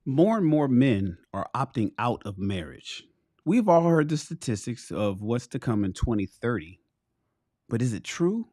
More and more men are opting out of marriage. We've all heard the statistics of what's to come in 2030, but is it true?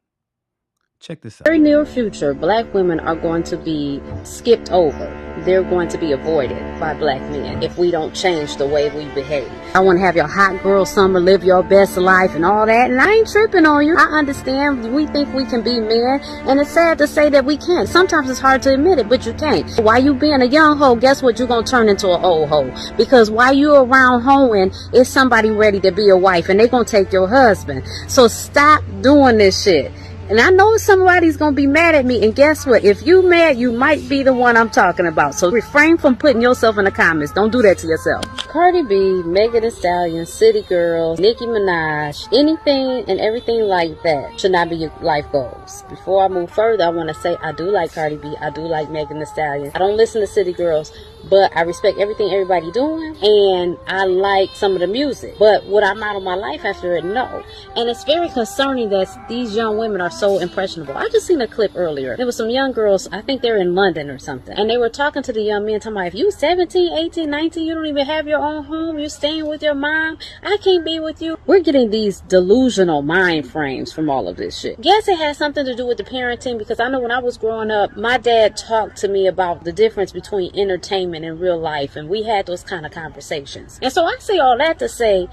Check this out. Very near future, black women are going to be skipped over. They're going to be avoided by black men if we don't change the way we behave. I want to have your hot girl summer, live your best life and all that, and I ain't tripping on you. I understand we think we can be men, and it's sad to say that we can't. Sometimes it's hard to admit it, but you can't. While you being a young hoe, guess what? You're going to turn into an old hoe. Because while you're around hoeing, it's somebody ready to be a wife, and they're going to take your husband. So stop doing this shit. And I know somebody's going to be mad at me. And guess what? If you mad, you might be the one I'm talking about. So refrain from putting yourself in the comments. Don't do that to yourself. Cardi B, Megan Thee Stallion, City Girls, Nicki Minaj, anything and everything like that should not be your life goals. Before I move further, I want to say I do like Cardi B. I do like Megan Thee Stallion. I don't listen to City Girls, but I respect everything everybody doing. And I like some of the music. But would I model my life after it? No. And it's very concerning that these young women are so impressionable. I just seen a clip earlier. There was some young girls, I think they're in London or something, and they were talking to the young men, talking about, if you 17, 18, 19, you don't even have your own home, you're staying with your mom, I can't be with you. We're getting these delusional mind frames from all of this shit. Yes, it has something to do with the parenting, because I know when I was growing up, my dad talked to me about the difference between entertainment and real life, and we had those kind of conversations. And so I say all that to say,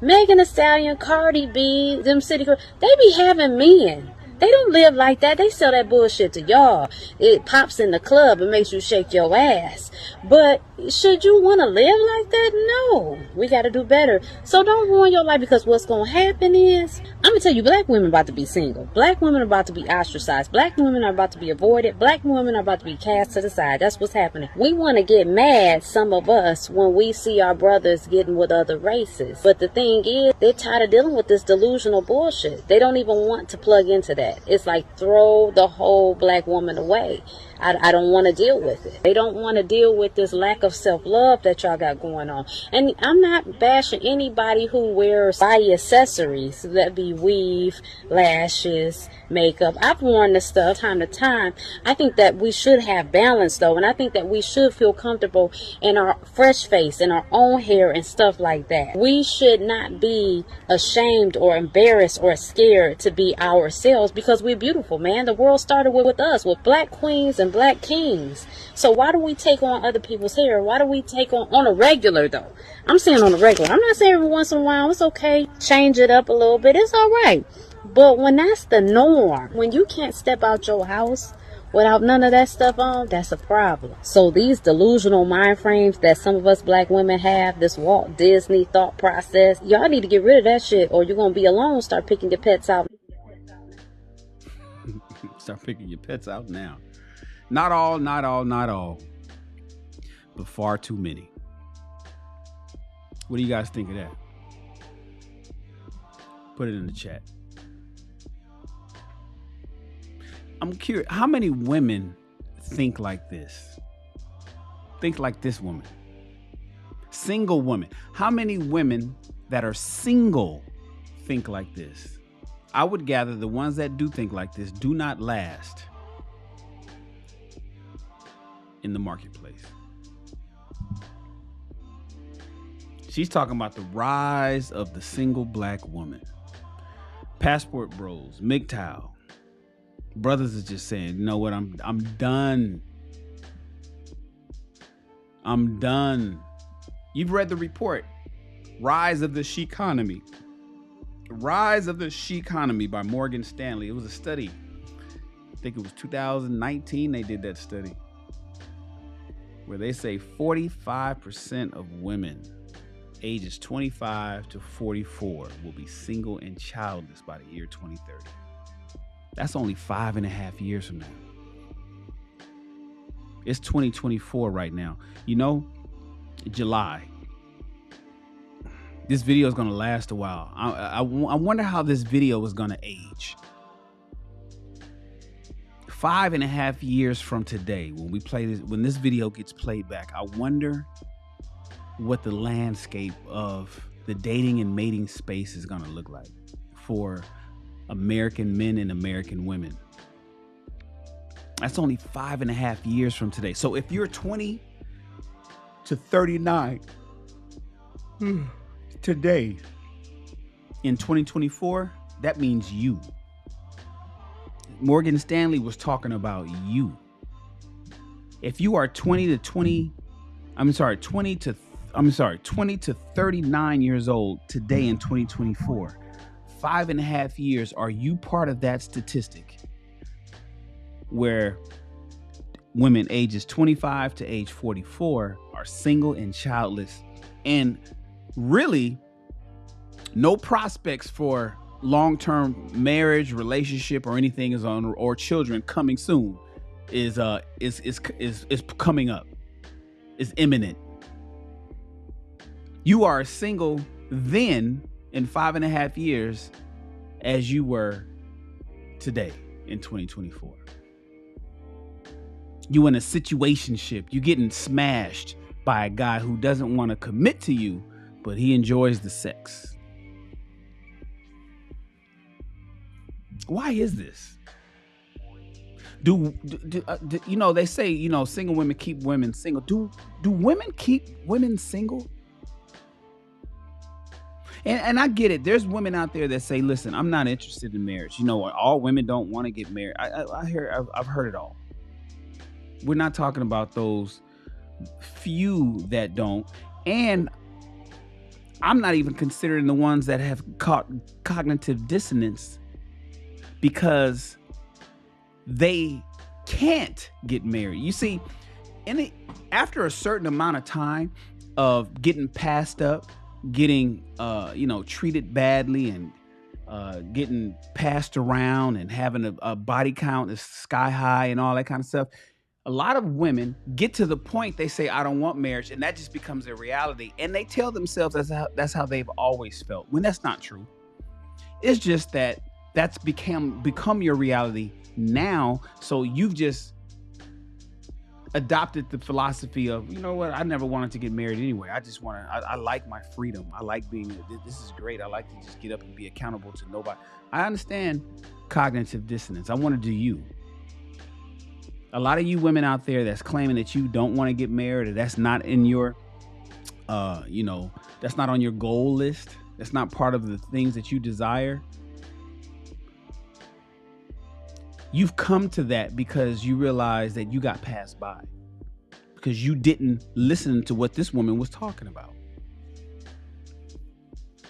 Megan Thee Stallion, Cardi B, them city girls, they be having men. They don't live like that. They sell that bullshit to y'all. It pops in the club and makes you shake your ass. But should you want to live like that? No. We got to do better. So don't ruin your life, because what's going to happen is, I'm going to tell you, black women are about to be single. Black women are about to be ostracized. Black women are about to be avoided. Black women are about to be cast to the side. That's what's happening. We want to get mad, some of us, when we see our brothers getting with other races. But the thing is, they're tired of dealing with this delusional bullshit. They don't even want to plug into that. It's like, throw the whole black woman away. I don't want to deal with it. They don't want to deal with this lack of self-love that y'all got going on. And I'm not bashing anybody who wears body accessories. That be weave, lashes, makeup. I've worn this stuff time to time. I think that we should have balance, though. And I think that we should feel comfortable in our fresh face, in our own hair and stuff like that. We should not be ashamed or embarrassed or scared to be ourselves, because we're beautiful, man. The world started with us, with black queens and black kings. So why do we take on other people's hair? Why do we take on a regular, though? I'm saying on a regular. I'm not saying every once in a while. It's okay. Change it up a little bit. It's all right. But when that's the norm, when you can't step out your house without none of that stuff on, that's a problem. So these delusional mind frames that some of us black women have, this Walt Disney thought process, y'all need to get rid of that shit, or you're going to be alone. Start picking your pets out. Start picking your pets out now. Not all, but far too many. What do you guys think of that? Put it in the chat. I'm curious, how many women think like this? Think like this woman. Single women. How many women that are single think like this? I would gather the ones that do think like this do not last in the marketplace. She's talking about the rise of the single black woman. Passport bros, MGTOW. Brothers are just saying, you know what, I'm done. I'm done. You've read the report, Rise of the She-Economy. Rise of the She-Economy by Morgan Stanley. It was a study. I think it was 2019 they did that study, where they say 45% of women ages 25 to 44 will be single and childless by the year 2030. That's only 5.5 years from now. It's 2024 right now. You know, July. This video is going to last a while. I wonder how this video is going to age. 5.5 years from today, when we play this, when this video gets played back, I wonder what the landscape of the dating and mating space is going to look like for American men and American women. That's only 5.5 years from today. So if you're 20 to 39 today in 2024, that means you. Morgan Stanley was talking about you. If you are 20 to 39 years old today in 2024, 5.5 years, are you part of that statistic where women ages 25 to age 44 are single and childless, and really no prospects for long-term marriage, relationship, or anything is on, or children coming soon is coming up, is imminent. You are single then in 5.5 years as you were today in 2024. You in a situationship, you getting smashed by a guy who doesn't want to commit to you, but he enjoys the sex. Why is this? Do you know, they say, you know, single women keep women single. Do women keep women single? And I get it. There's women out there that say, listen, I'm not interested in marriage. You know, all women don't want to get married. I've heard it all. We're not talking about those few that don't. And I'm not even considering the ones that have cognitive dissonance because they can't get married. You see, after a certain amount of time of getting passed up, getting treated badly, and getting passed around, and having a body count that's sky high and all that kind of stuff, a lot of women get to the point they say, I don't want marriage, and that just becomes their reality, and they tell themselves that's how they've always felt, when that's not true. It's just that that's become your reality now. So you've just adopted the philosophy of, you know what, I never wanted to get married anyway. I like my freedom. I like this is great. I like to just get up and be accountable to nobody. I understand cognitive dissonance. I want to do you. A lot of you women out there that's claiming that you don't want to get married, or that's not in your, that's not on your goal list. That's not part of the things that you desire. You've come to that because you realize that you got passed by, because you didn't listen to what this woman was talking about.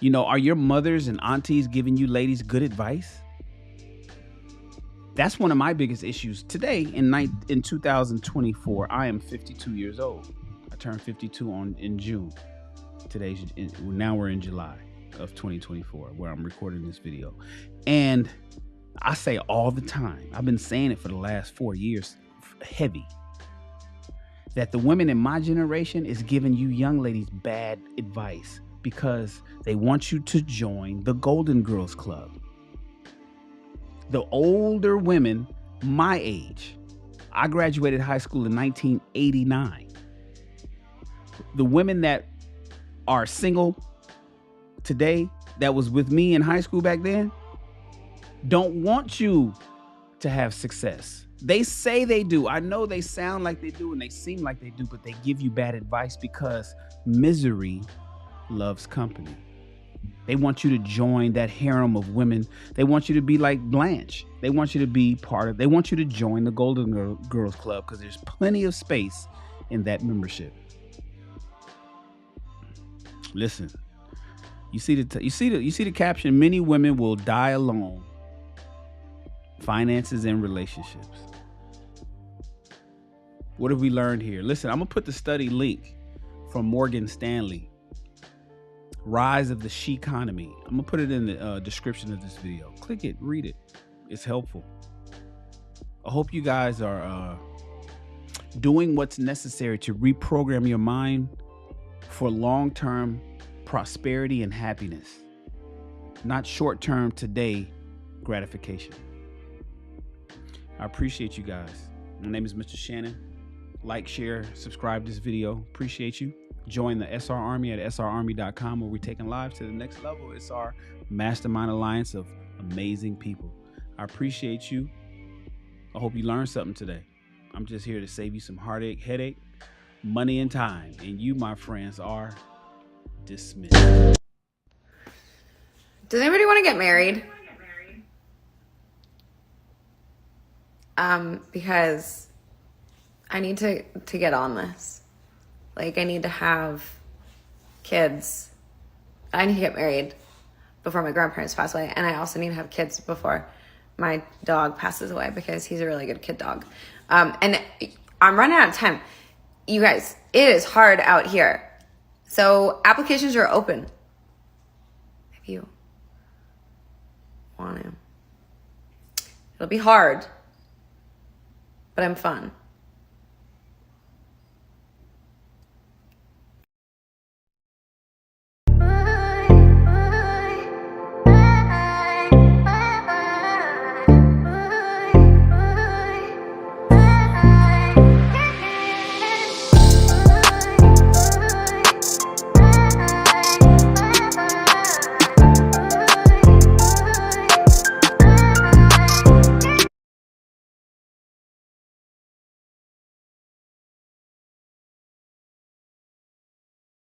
You know, are your mothers and aunties giving you ladies good advice? That's one of my biggest issues today in 2024. I am 52 years old. I turned 52 in June. Now we're in July of 2024, where I'm recording this video. And I say all the time, I've been saying it for the last 4 years, heavy, that the women in my generation is giving you young ladies bad advice because they want you to join the Golden Girls Club. The older women my age, I graduated high school in 1989. The women that are single today that was with me in high school back then don't want you to have success. They say they do. I know they sound like they do and they seem like they do, but they give you bad advice because misery loves company. They want you to join that harem of women. They want you to be like Blanche. They want you to be they want you to join the Golden Girls Club because there's plenty of space in that membership. Listen, you see the caption, many women will die alone. Finances and relationships. What have we learned here? Listen, I'm gonna put the study link from Morgan Stanley, Rise of the She Economy. I'm gonna put it in the description of this video. Click it, read it. It's helpful. I hope you guys are doing what's necessary to reprogram your mind for long-term prosperity and happiness, not short-term today gratification. I appreciate you guys. My name is Mr. Shannon. Like, share, subscribe to this video. Appreciate you. Join the SR Army at srarmy.com, where we're taking lives to the next level. It's our mastermind alliance of amazing people. I appreciate you. I hope you learned something today. I'm just here to save you some heartache, headache, money, and time. And you, my friends, are dismissed. Does anybody want to get married? Because I need to get on this. Like, I need to have kids. I need to get married before my grandparents pass away. And I also need to have kids before my dog passes away, because he's a really good kid dog. And I'm running out of time. You guys, it is hard out here. So applications are open. If you want to. It'll be hard, but I'm fun.